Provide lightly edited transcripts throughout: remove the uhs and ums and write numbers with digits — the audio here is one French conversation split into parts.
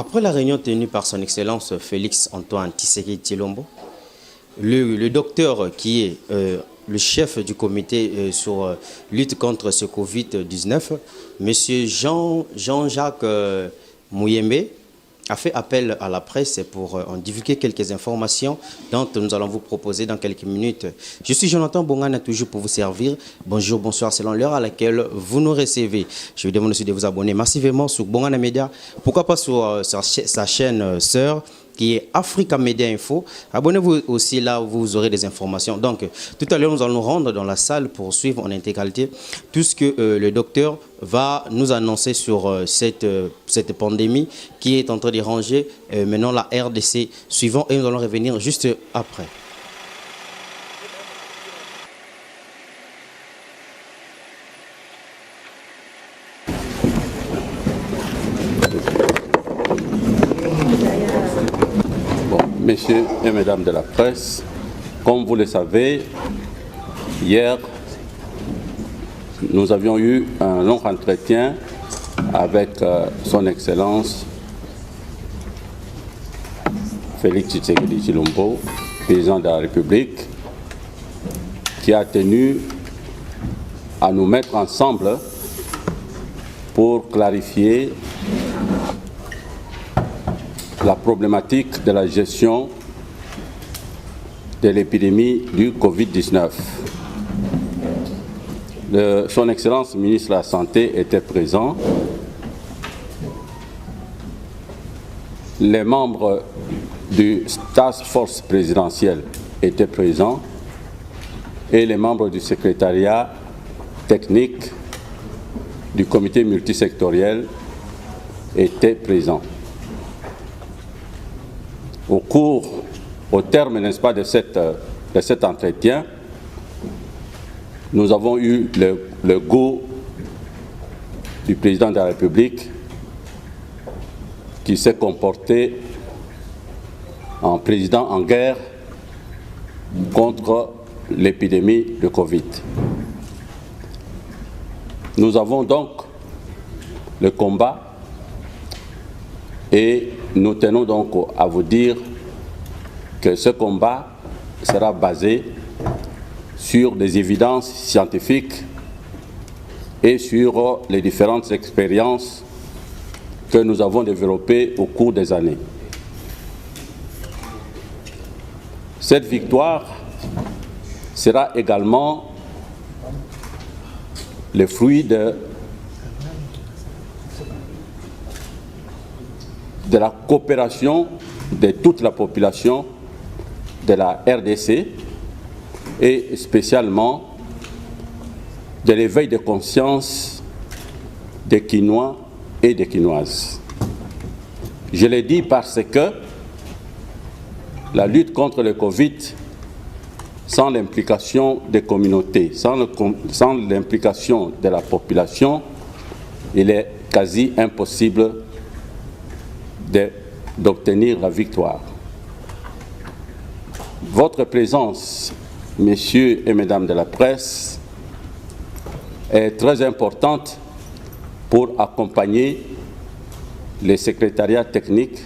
Après la réunion tenue par son Excellence Félix Antoine Tshisekedi Tshilombo, le docteur qui est le chef du comité sur lutte contre ce Covid-19, M. Jean-Jacques Mouyembe, a fait appel à la presse pour en divulguer quelques informations dont nous allons vous proposer dans quelques minutes. Je suis Jonathan Bongana, toujours pour vous servir. Bonjour, bonsoir, selon l'heure à laquelle vous nous recevez. Je vous demande aussi de vous abonner massivement sur Bongana Media, pourquoi pas sur sa chaîne sœur, qui est Africa Media Info. Abonnez-vous aussi, là où vous aurez des informations. Donc, tout à l'heure, nous allons nous rendre dans la salle pour suivre en intégralité tout ce que le docteur va nous annoncer sur cette pandémie qui est en train de déranger maintenant la RDC. Suivant, et nous allons revenir juste après. Messieurs et mesdames de la presse, comme vous le savez, hier, nous avions eu un long entretien avec son Excellence Félix Tshisekedi Tshilombo, président de la République, qui a tenu à nous mettre ensemble pour clarifier la problématique de la gestion de l'épidémie du Covid-19. Son Excellence ministre de la Santé était présent. Les membres du Task Force présidentiel étaient présents et les membres du secrétariat technique du comité multisectoriel étaient présents. Au terme, n'est-ce pas, de cet entretien, nous avons eu le go du président de la République qui s'est comporté en président en guerre contre l'épidémie de Covid. Nous avons donc le combat et nous tenons donc à vous dire que ce combat sera basé sur des évidences scientifiques et sur les différentes expériences que nous avons développées au cours des années. Cette victoire sera également le fruit de la coopération de toute la population de la RDC et spécialement de l'éveil de conscience des Quinois et des Quinoises. Je l'ai dit parce que la lutte contre le Covid, sans l'implication des communautés, sans l'implication de la population, il est quasi impossible d'obtenir la victoire. Votre présence, messieurs et mesdames de la presse, est très importante pour accompagner les secrétariats techniques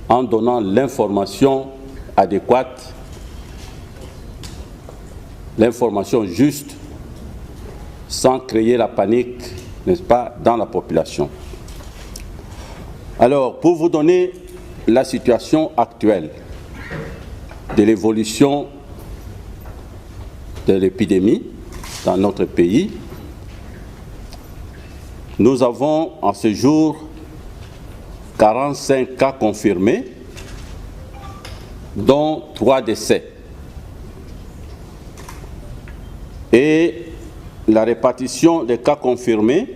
en donnant l'information adéquate, l'information juste, sans créer la panique, n'est-ce pas, dans la population. Alors, pour vous donner la situation actuelle de l'évolution de l'épidémie dans notre pays, nous avons en ce jour 45 cas confirmés, dont 3 décès. Et la répartition des cas confirmés,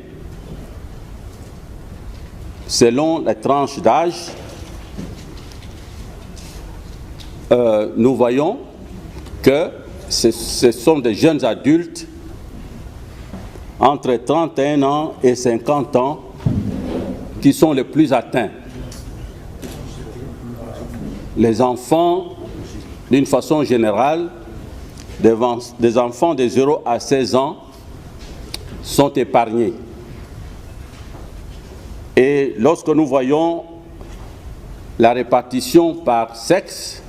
selon les tranches d'âge, nous voyons que ce sont des jeunes adultes entre 31 ans et 50 ans qui sont les plus atteints. Les enfants, d'une façon générale, des enfants de 0 à 16 ans sont épargnés. Et lorsque nous voyons la répartition par sexe,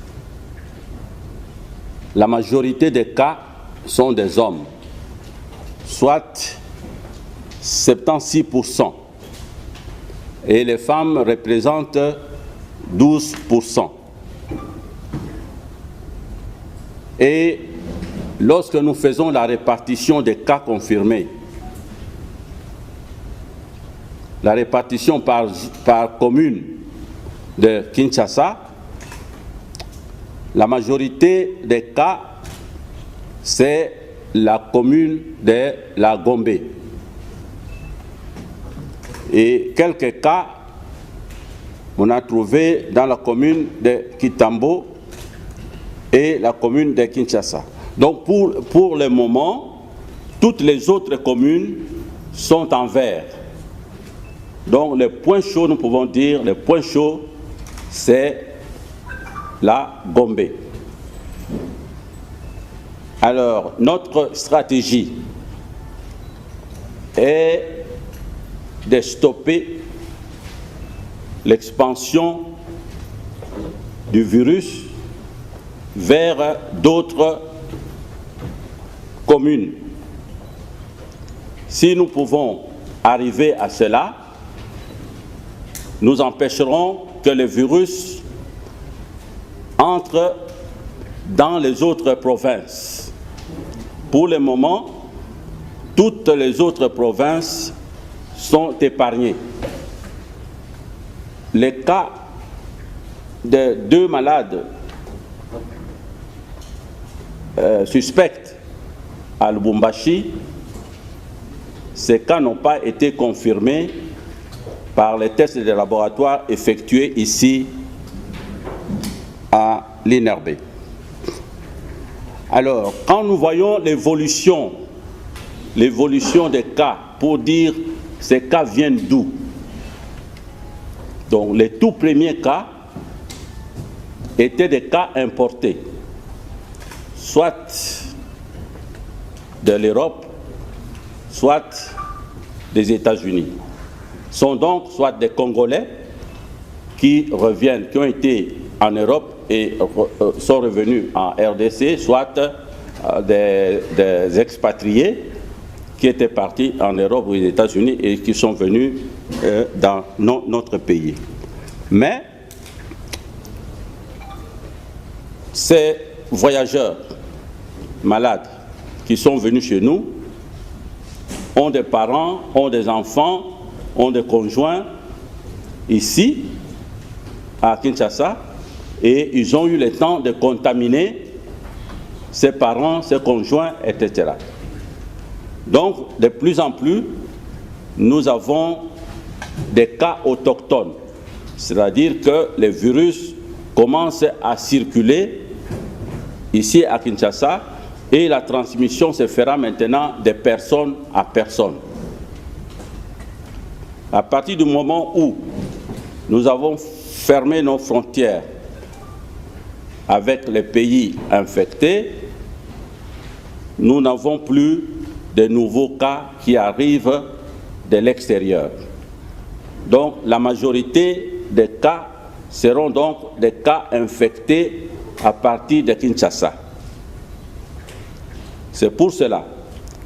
la majorité des cas sont des hommes, soit 76%, et les femmes représentent 12%. Et lorsque nous faisons la répartition des cas confirmés, la répartition par commune de Kinshasa, la majorité des cas, c'est la commune de la Gombe. Et quelques cas, on a trouvé dans la commune de Kitambo et la commune de Kinshasa. Donc pour le moment, toutes les autres communes sont en vert. Donc le point chaud, nous pouvons dire, le point chaud, c'est la Gombe. Alors, notre stratégie est de stopper l'expansion du virus vers d'autres communes. Si nous pouvons arriver à cela, nous empêcherons que le virus entre dans les autres provinces. Pour le moment, toutes les autres provinces sont épargnées. Les cas de 2 malades suspects à Lubumbashi, ces cas n'ont pas été confirmés par les tests de laboratoire effectués ici à l'INRB. Alors, quand nous voyons l'évolution des cas, pour dire ces cas viennent d'où? Donc, les tout premiers cas étaient des cas importés, soit de l'Europe, soit des États-Unis. Sont donc soit des Congolais qui reviennent, qui ont été en Europe et sont revenus en RDC, soit des expatriés qui étaient partis en Europe ou aux États-Unis et qui sont venus dans notre pays. Mais ces voyageurs malades qui sont venus chez nous ont des parents, ont des enfants, ont des conjoints ici à Kinshasa et ils ont eu le temps de contaminer ses parents, ses conjoints, etc. Donc, de plus en plus, nous avons des cas autochtones, c'est-à-dire que le virus commence à circuler ici à Kinshasa et la transmission se fera maintenant de personne à personne. À partir du moment où nous avons fermé nos frontières avec les pays infectés, nous n'avons plus de nouveaux cas qui arrivent de l'extérieur. Donc la majorité des cas seront donc des cas infectés à partir de Kinshasa. C'est pour cela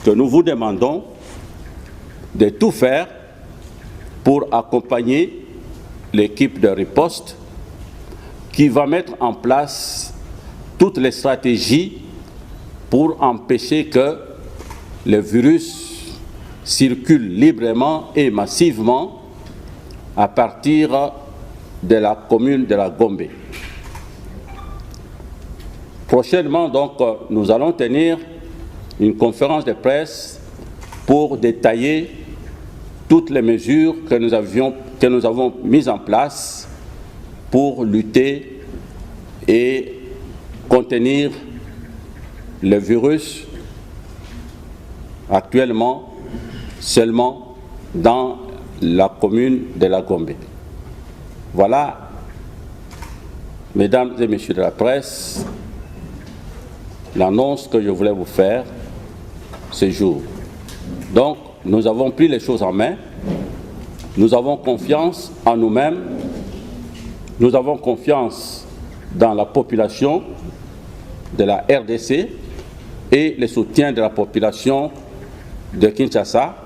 que nous vous demandons de tout faire pour accompagner l'équipe de riposte qui va mettre en place toutes les stratégies pour empêcher que le virus circule librement et massivement à partir de la commune de la Gombe. Prochainement, donc, nous allons tenir une conférence de presse pour détailler toutes les mesures que nous avons mises en place pour lutter et contenir le virus actuellement seulement dans la commune de la Gombe. Voilà, mesdames et messieurs de la presse, l'annonce que je voulais vous faire ce jour. Donc, nous avons pris les choses en main, nous avons confiance en nous-mêmes Nous avons confiance dans la population de la RDC et le soutien de la population de Kinshasa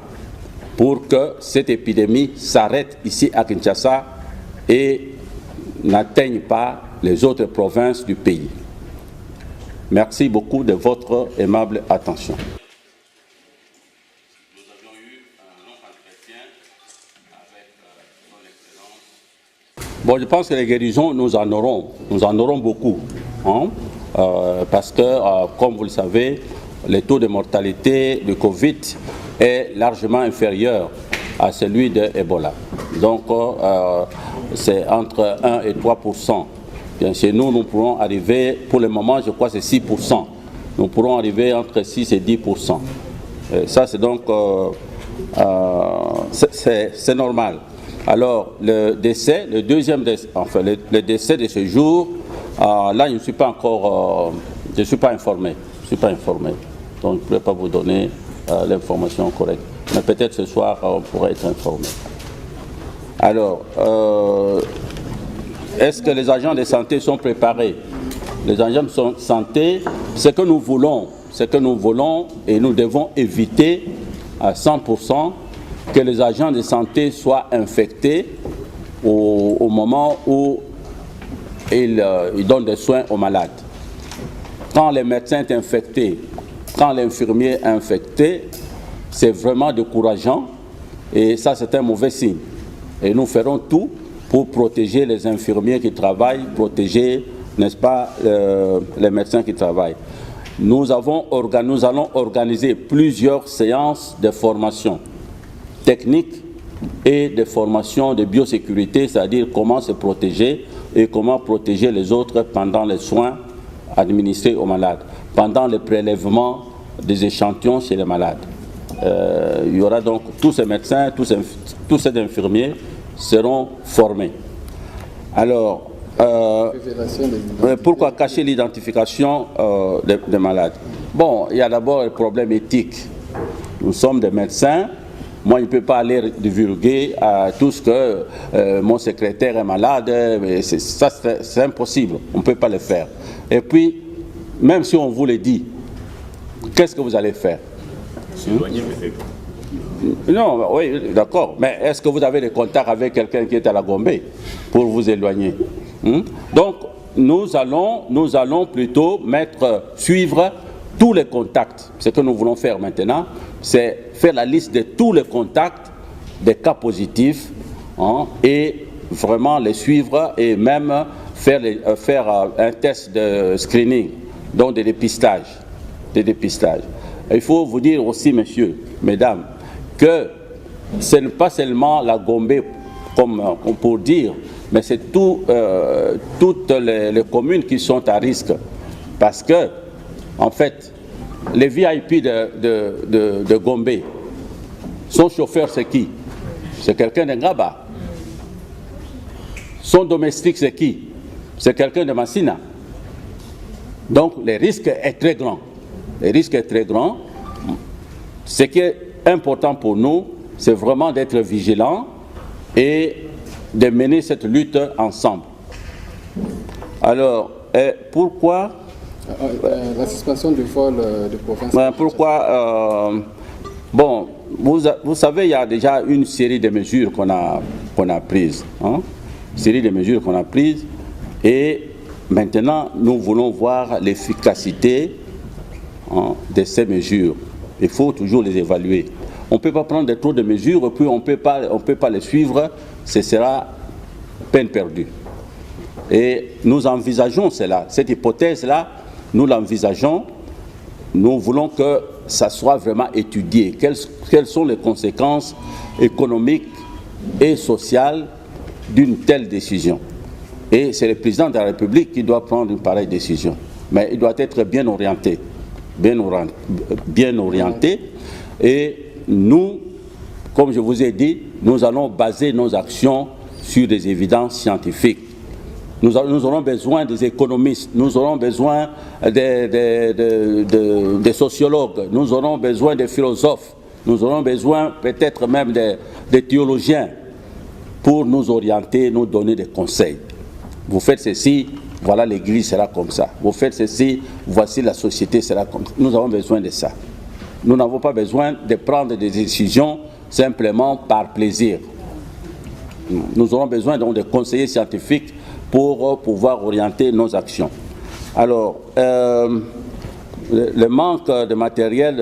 pour que cette épidémie s'arrête ici à Kinshasa et n'atteigne pas les autres provinces du pays. Merci beaucoup de votre aimable attention. Nous avions eu un long entretien avec son Excellence. Bon, je pense que les guérisons, nous en aurons beaucoup. Hein? Parce que, comme vous le savez, le taux de mortalité du Covid est largement inférieur à celui de Ebola. Donc, c'est entre 1 et 3%. Bien, chez nous, nous pourrons arriver, pour le moment, je crois que c'est 6%. Nous pourrons arriver entre 6 et 10%. Ça, c'est donc, c'est normal. Alors, le décès, le deuxième décès, enfin, le décès de ce jour, là, je ne suis pas encore, je ne suis pas informé. Je ne suis pas informé. Donc, je ne pourrais pas vous donner l'information correcte. Mais peut-être ce soir, on pourrait être informé. Alors, est-ce que les agents de santé sont préparés? Les agents de santé, ce que nous voulons et nous devons éviter à 100% que les agents de santé soient infectés au moment où ils donnent des soins aux malades. Quand les médecins sont infectés, quand l'infirmier est infecté, c'est vraiment décourageant et ça c'est un mauvais signe. Et nous ferons tout pour protéger les infirmiers qui travaillent, protéger, n'est-ce pas, les médecins qui travaillent. Nous allons organiser plusieurs séances de formation technique et de formation de biosécurité, c'est-à-dire comment se protéger et comment protéger les autres pendant les soins administrés aux malades, pendant le prélèvement des échantillons chez les malades. Il y aura donc tous ces médecins, tous ces infirmiers seront formés. Alors, pourquoi cacher l'identification des malades? Bon, il y a d'abord le problème éthique. Nous sommes des médecins. Moi, je ne peux pas aller divulguer à tout ce que mon secrétaire est malade. Ça, c'est impossible. On ne peut pas le faire. Et puis, même si on vous le dit, qu'est-ce que vous allez faire? Non, oui, d'accord. Mais est-ce que vous avez des contacts avec quelqu'un qui est à la Gombe pour vous éloigner? Donc, nous allons plutôt suivre tous les contacts. Ce que nous voulons faire maintenant, c'est faire la liste de tous les contacts des cas positifs et vraiment les suivre et même faire un test de screening, donc de dépistage. Il faut vous dire aussi, messieurs, mesdames, que ce n'est pas seulement la Gombe, comme on peut dire, mais c'est toutes les communes qui sont à risque. Parce que, en fait, les VIP de Gombe, son chauffeur c'est qui? C'est quelqu'un de Ngaba. Son domestique c'est qui? C'est quelqu'un de Massina. Donc, le risque est très grand. Ce qui est important pour nous, c'est vraiment d'être vigilants et de mener cette lutte ensemble. Alors, pourquoi la suspension du vol de province? Pourquoi bon, vous savez, il y a déjà une série de mesures qu'on a prises. Et maintenant, nous voulons voir l'efficacité de ces mesures. Il faut toujours les évaluer. On ne peut pas prendre trop de mesures et puis on ne peut pas les suivre, ce sera peine perdue. Et nous envisageons cela, cette hypothèse-là, nous l'envisageons, nous voulons que ça soit vraiment étudié. Quelles sont les conséquences économiques et sociales d'une telle décision? Et c'est le président de la République qui doit prendre une pareille décision. Mais il doit être bien orienté. Et nous, comme je vous ai dit, nous allons baser nos actions sur des évidences scientifiques. Nous aurons besoin des économistes, nous aurons besoin des sociologues, nous aurons besoin des philosophes, nous aurons besoin peut-être même des théologiens pour nous orienter, nous donner des conseils. Vous faites ceci, voilà l'église sera comme ça. Vous faites ceci, voici la société sera comme ça. Nous avons besoin de ça. Nous n'avons pas besoin de prendre des décisions simplement par plaisir. Nous aurons besoin donc de conseillers scientifiques pour pouvoir orienter nos actions. Alors, le manque de matériel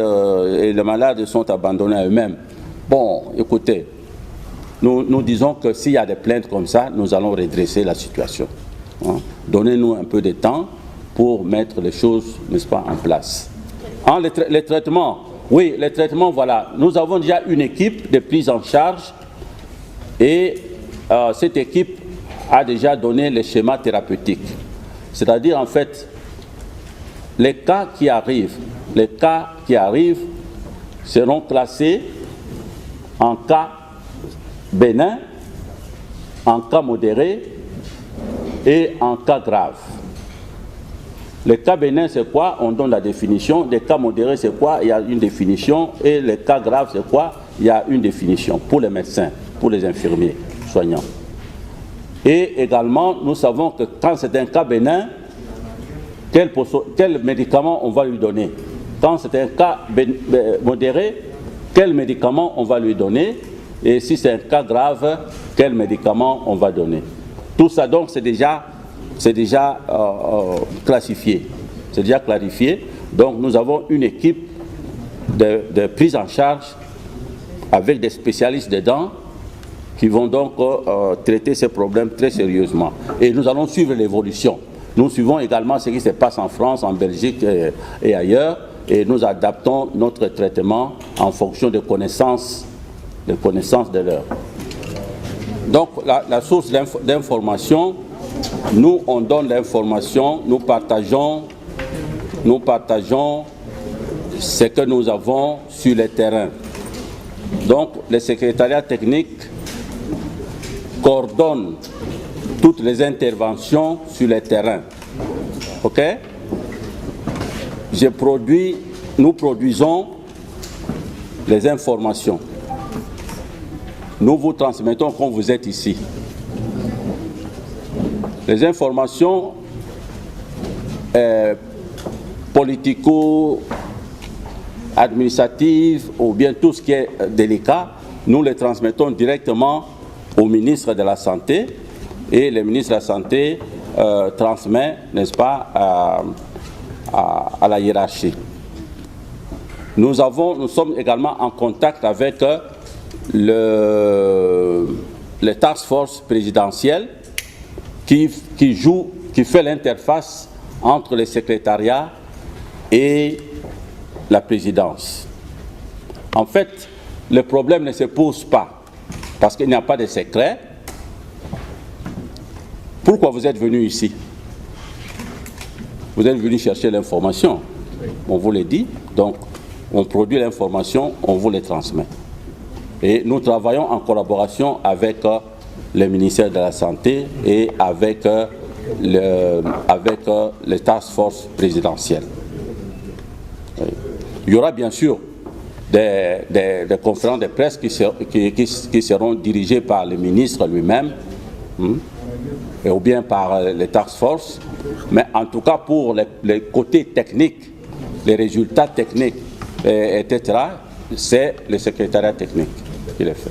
et les malades sont abandonnés à eux-mêmes. Bon, écoutez, nous disons que s'il y a des plaintes comme ça, nous allons redresser la situation. Hein. Donnez-nous un peu de temps pour mettre les choses, n'est-ce pas, en place. Les traitements, oui, les traitements, voilà. Nous avons déjà une équipe de prise en charge et cette équipe a déjà donné les schémas thérapeutiques. C'est-à-dire, en fait, les cas qui arrivent seront classés en cas bénin, en cas modéré et en cas grave. Les cas bénins, c'est quoi? On donne la définition. Les cas modérés, c'est quoi? Il y a une définition. Et les cas graves, c'est quoi? Il y a une définition pour les médecins, pour les infirmiers, soignants. Et également, nous savons que quand c'est un cas bénin, quel médicament on va lui donner? Quand c'est un cas modéré, quel médicament on va lui donner? Et si c'est un cas grave, quel médicament on va donner? Tout ça donc c'est déjà classifié. C'est déjà clarifié. Donc nous avons une équipe de prise en charge avec des spécialistes dedans qui vont donc traiter ces problèmes très sérieusement. Et nous allons suivre l'évolution. Nous suivons également ce qui se passe en France, en Belgique et ailleurs, et nous adaptons notre traitement en fonction des connaissances de l'heure. Donc la source d'information, nous on donne l'information, nous partageons ce que nous avons sur le terrain. Donc le secrétariat technique coordonne toutes les interventions sur le terrain. OK? Nous produisons les informations. Nous vous transmettons quand vous êtes ici. Les informations politico-administratives ou bien tout ce qui est délicat, nous les transmettons directement au ministre de la Santé et le ministre de la Santé transmet, n'est-ce pas, à la hiérarchie. Nous sommes également en contact avec le task force présidentiel qui fait l'interface entre le secrétariat et la présidence. En fait, le problème ne se pose pas parce qu'il n'y a pas de secret. Pourquoi vous êtes venu ici? Vous êtes venu chercher l'information. On vous le dit, donc on produit l'information, on vous les transmet. Et nous travaillons en collaboration avec le ministère de la Santé et avec le task force présidentiel. Il y aura bien sûr des conférences de presse qui seront dirigées par le ministre lui-même, ou bien par les task force, mais en tout cas pour les côtés techniques, les résultats techniques, etc., c'est le secrétariat technique qui les fait.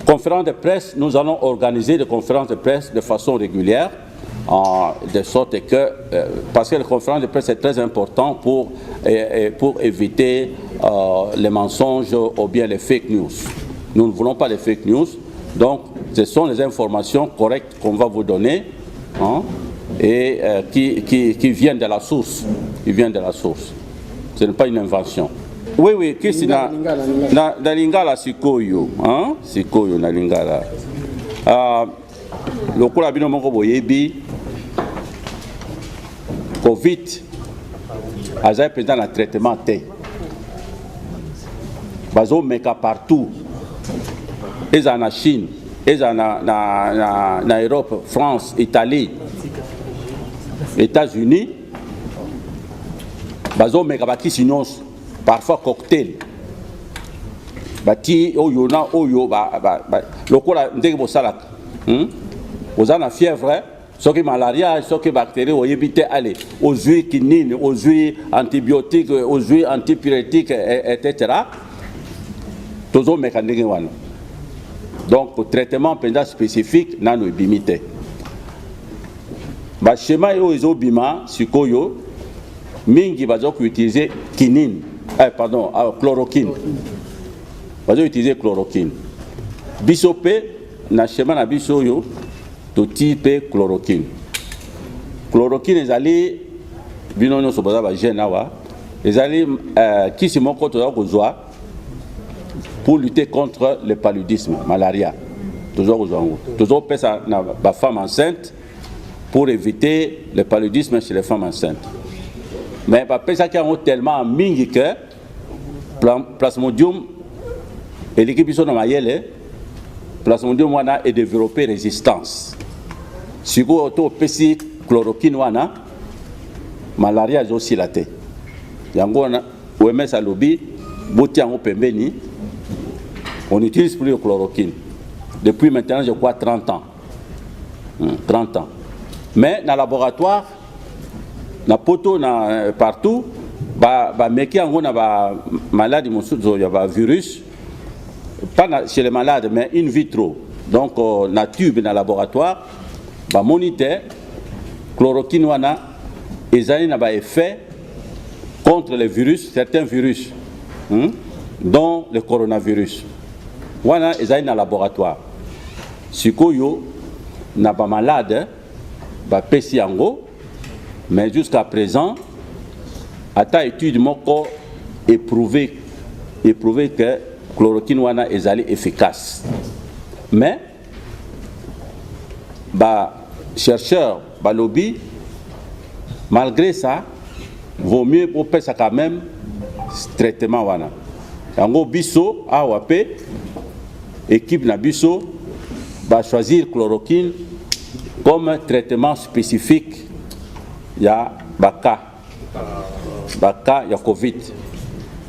Conférence de presse, nous allons organiser des conférences de presse de façon régulière, de sorte que, parce que les conférences de presse est très important pour éviter les mensonges ou bien les fake news. Nous ne voulons pas les fake news, donc ce sont les informations correctes qu'on va vous donner, hein, et qui viennent de la source. Ce n'est pas une invention. Oui, kisi na lingala sikoyo, hein? Sikoyo na lingala. Lokola bino moko boyebi Covid azai pendant le traitement te. Bazo meka partout. Eza na Chine, eza na Europe, France, Italie, États-Unis. Bazo meka bakisi nyonso. Parfois cocktail. Bati oyo na oyo lokola ndenge bosalaka. Aux gens la fièvre, ceux qui malaria, ceux qui bactéries, aux éviter aller, aux huiles quinines, aux huiles antibiotiques, aux huiles antipyrétiques, etc. Tous les mécanismes. Donc, le traitement spécifique, n'a pas limité. Le schéma est bima, sukoyo, mingi va utiliser quinine, chloroquine. Va utiliser chloroquine. Bisopé, na schéma na bisoyo, to type chloroquine. Chloroquine est allé, binono sobaza ba genawa, est allé qui se montre pour lutter contre le paludisme, malaria. Toujours ça la femme enceinte pour éviter le paludisme chez les femmes enceintes. Mais ça qui a tellement mingi que Plasmodium et l'équipe qui sont dans Mayele, Plasmodium wana est développé résistance. Si vous avez aussi chloroquine wana, malaria est aussi la tête. Yango na OMS a lobby, boti yango pembeni. On utilise plus le chloroquine. Depuis maintenant, je crois, 30 ans. 30 ans. Mais dans le laboratoire, dans le poteau, partout, il y a une maladie, il y a un virus, pas chez les malades, mais in vitro. Donc, la tube dans le laboratoire, il moniteur, chloroquine, ils ont un effet contre les virus, certains virus, dont le coronavirus. Wana ezali na laboratoire. Sikoyo na ba malade ba pesi yango, mais jusqu'à présent ata étude moko éprouvé que chloroquine wana ezali efficace. Mais ba chercheurs ba lobby malgré ça vaut mieux pour pesa quand même traitement wana. Yango biso awape équipe Nabiso va choisir chloroquine comme traitement spécifique. Il y a Baka, il y a Covid.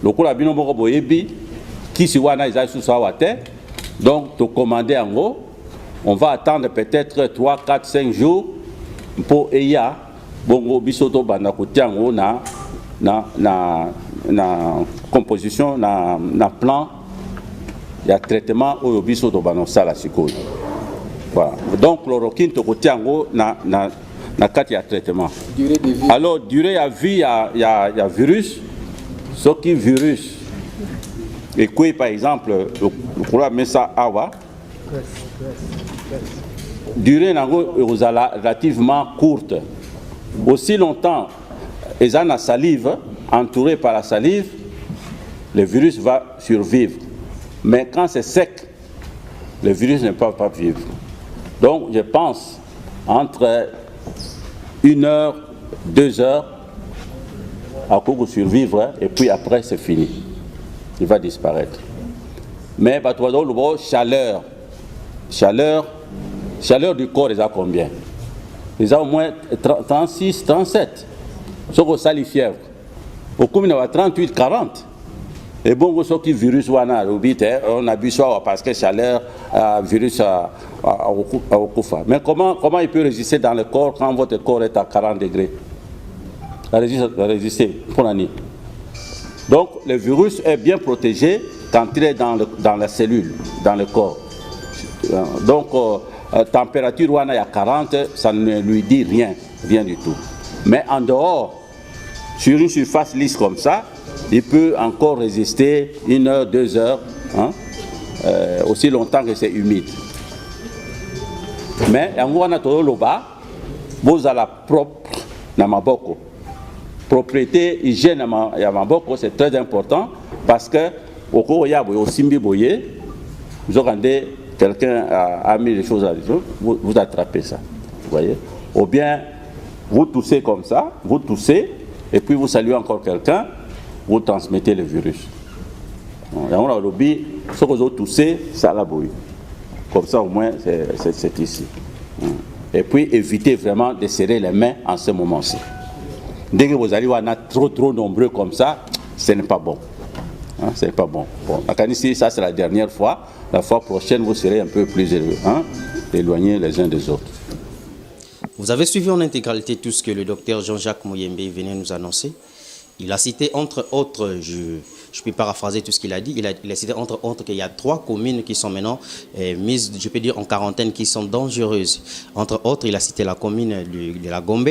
Le coup, la binombo boyebi, qui se voit dans les sous sawate, donc te commander en gros, on va attendre peut-être 3, 4, 5 jours pour Eya, bongo bisoto banakuti en gros na composition, na plan. Il y a traitement au biso de banosala sikoyo. Voilà. Donc chloroquine to kotiango na kati ya traitement. Durée de vie. Alors durée à vie il y a virus, ce qui virus. Et quoi par exemple le problème mais ça awa. Durée nango relativement courte. Aussi longtemps ils ont la salive entouré par la salive, le virus va survivre. Mais quand c'est sec, le virus ne peut pas vivre. Donc, je pense, entre 1 heure, 2 heures, à pour survivre, et puis après, c'est fini. Il va disparaître. Mais, chaleur du corps, ils ont combien? Ils ont au moins 36, 37. Sauf que ça, les fièvres. Au coup, il y a 38, 40. Et bon, ce qui virus on a vu ça parce que chaleur, virus au koufa. Mais comment il peut résister dans le corps quand votre corps est à 40 degrés? Résister pour l'année. Donc le virus est bien protégé quand il est dans la cellule, dans le corps. Donc température il y a 40, ça ne lui dit rien du tout. Mais en dehors, sur une surface lisse comme ça, il peut encore résister 1 heure, 2 heures, aussi longtemps que c'est humide. Mais on a tout le bas, vous avez la propre dans ma boko. Propriété, hygiène dans ma boko, c'est très important parce que au cours il y a aussi boyé, vous regardez quelqu'un a mis les choses à dire, vous attrapez ça, vous voyez. Ou bien vous toussez comme ça, vous toussez et puis vous saluez encore quelqu'un. Vous transmettez le virus. Et on a lobby, ce que vous toussez, ça la bouille. Comme ça, au moins, c'est ici. Et puis, évitez vraiment de serrer les mains en ce moment-ci. Dès que vous allez voir trop nombreux comme ça, ce n'est pas bon. Ce n'est pas bon. Bon, à Kanissi, ça c'est la dernière fois. La fois prochaine, vous serez un peu plus élevé. éloignés les uns des autres. Vous avez suivi en intégralité tout ce que le docteur Jean-Jacques Muyembe venait nous annoncer. Il a cité entre autres, je peux paraphraser tout ce qu'il a dit, il a cité entre autres qu'il y a 3 communes qui sont maintenant mises, je peux dire, en quarantaine, qui sont dangereuses. Entre autres, il a cité la commune de la Gombe,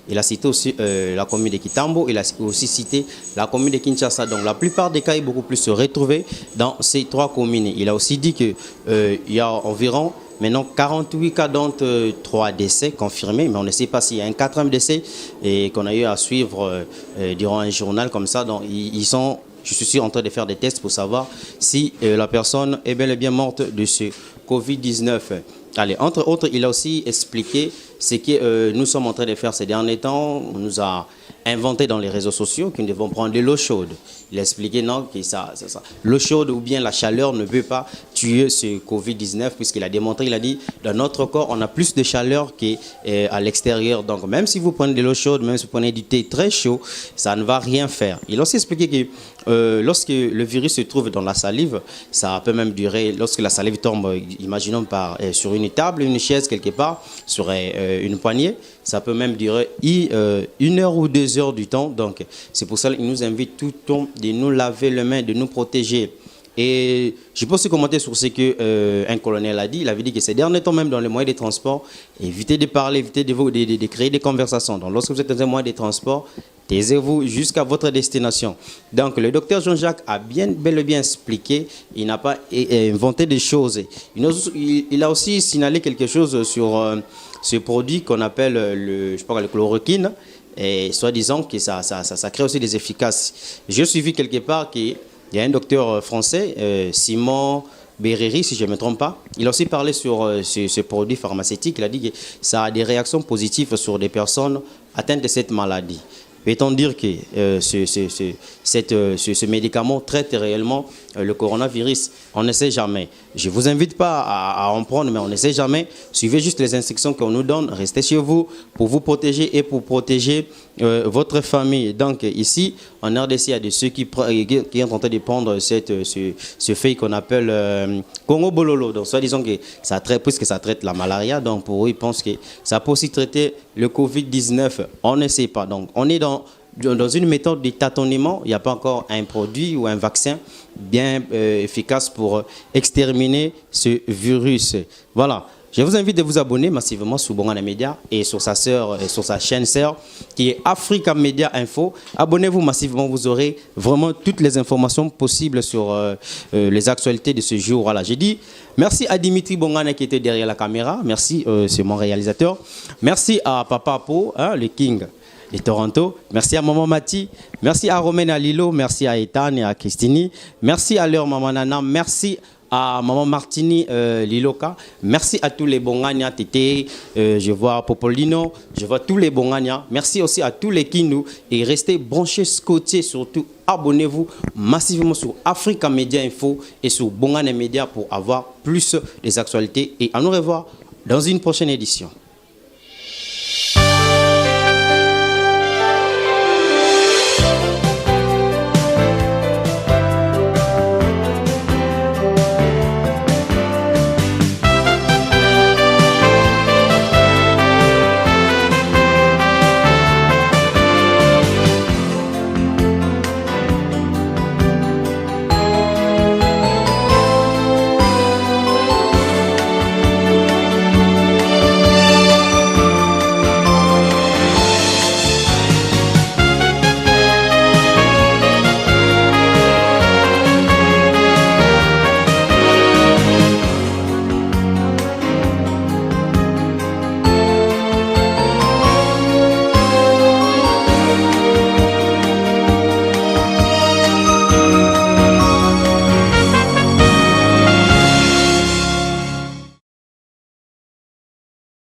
il a cité aussi la commune de Kitambo, il a aussi cité la commune de Kinshasa. Donc la plupart des cas est beaucoup plus se retrouver dans ces 3 communes. Il a aussi dit qu'il y a environ maintenant 48 cas, dont 3 décès confirmés, mais on ne sait pas s'il y a un 4e décès et qu'on a eu à suivre durant un journal comme ça. Donc ils sont, je suis sûr, en train de faire des tests pour savoir si la personne est bel et bien morte de ce Covid-19. Allez, entre autres, il a aussi expliqué ce que nous sommes en train de faire ces derniers temps. On nous a inventé dans les réseaux sociaux que nous devons prendre de l'eau chaude. Il a expliqué non, que l'eau chaude ou bien la chaleur ne peut pas tuer ce Covid-19, puisqu'il a démontré, il a dit, dans notre corps, on a plus de chaleur qu'à l'extérieur. Donc, même si vous prenez de l'eau chaude, même si vous prenez du thé très chaud, ça ne va rien faire. Il a aussi expliqué que lorsque le virus se trouve dans la salive, ça peut même durer, lorsque la salive tombe, imaginons sur une table, une chaise quelque part, sur une poignée, ça peut même durer 1 heure ou 2 heures du temps. Donc, c'est pour ça qu'il nous invite tout le temps de nous laver les mains, de nous protéger. Et je peux aussi commenter sur ce qu'un colonel a dit. Il avait dit que ces derniers temps, même dans les moyens de transport, évitez de parler, évitez de créer des conversations. Donc, lorsque vous êtes dans un moyen de transport, taisez-vous jusqu'à votre destination. Donc, le docteur Jean-Jacques a bel et bien expliqué. Il n'a pas inventé des choses. Il a aussi signalé quelque chose sur ce produit qu'on appelle le chloroquine. Et soi-disant que ça crée aussi des efficaces. J'ai suivi quelque part qu'il y a un docteur français, Simon Bereri, si je ne me trompe pas. Il a aussi parlé sur ce produit pharmaceutique. Il a dit que ça a des réactions positives sur des personnes atteintes de cette maladie. Peut-on dire que ce médicament traite réellement le coronavirus? On ne sait jamais. Je ne vous invite pas à en prendre, mais on ne sait jamais. Suivez juste les instructions qu'on nous donne. Restez chez vous pour vous protéger et pour protéger votre famille. Donc ici, en RDC, il y a de ceux qui sont en train de prendre ce feuille qu'on appelle Congo Bololo. Donc soit disons que ça traite, puisque ça traite la malaria, donc pour eux, ils pensent que ça peut aussi traiter le Covid-19. On ne sait pas. Donc on est dans une méthode de tâtonnement. Il n'y a pas encore un produit ou un vaccin bien efficace pour exterminer ce virus. Voilà. Je vous invite de vous abonner massivement sur Bongana Media et sur sa chaîne sœur qui est Africa Media Info. Abonnez-vous massivement, vous aurez vraiment toutes les informations possibles sur les actualités de ce jour. Voilà, j'ai dit merci à Dimitri Bongana qui était derrière la caméra. Merci, c'est mon réalisateur. Merci à Papa Po, le King de Toronto. Merci à Maman Mati. Merci à Romaine Alilo. Merci à Ethan et à Christini. Merci à leur Maman Nana. Merci à Maman Martini Liloka. Merci à tous les Bongania, Tété, je vois Popolino, je vois tous les Bongania. Merci aussi à tous les Kindu et restez branchés, scotchés, surtout abonnez-vous massivement sur Africa Media Info et sur Bongana Media pour avoir plus des actualités et à nous revoir dans une prochaine édition.